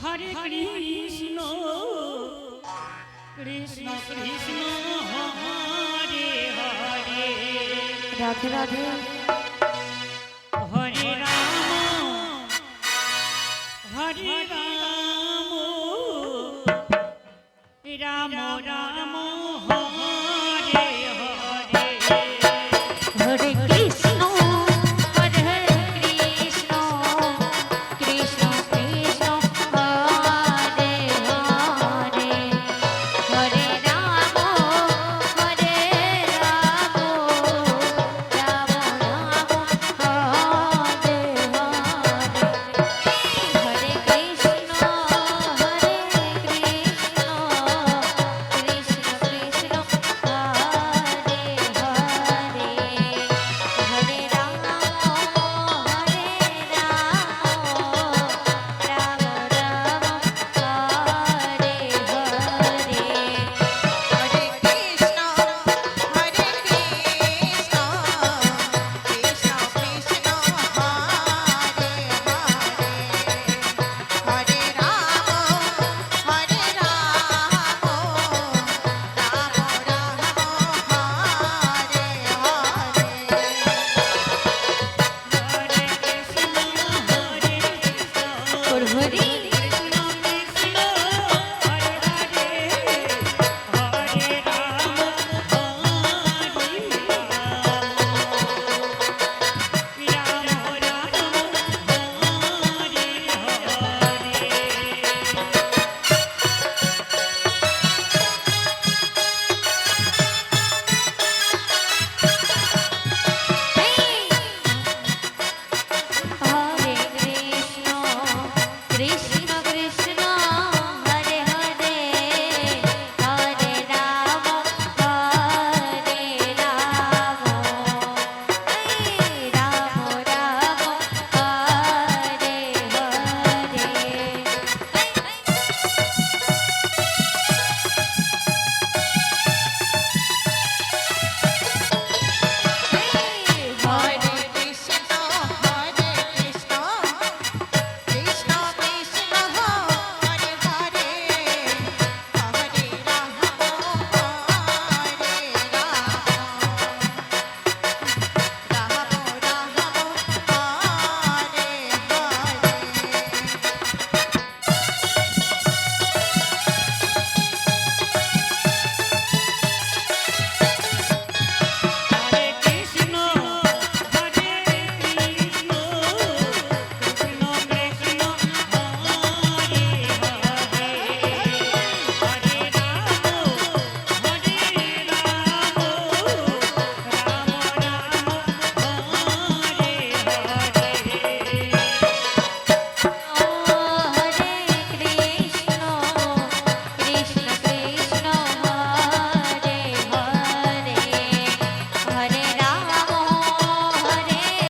Hare Krishna Krishna Krishna Hare Hare Radhe Radhe Hare Ram Hare Ram Ram Ram Hare Hare Hare Krishna Hare Krishna Krishna Krishna Hare Hare Hare Ram Hare Ram Ram Ram Hare Hare Hare Krishna Hare Krishna Krishna Krishna Hare Hare Hare Ram Ram Ram Hare Hare Hare Krishna Hare Krishna Krishna Krishna Hare Hare Hare Ram Hare Ram Ram Ram Hare Hare Hare Krishna Hare Krishna Hare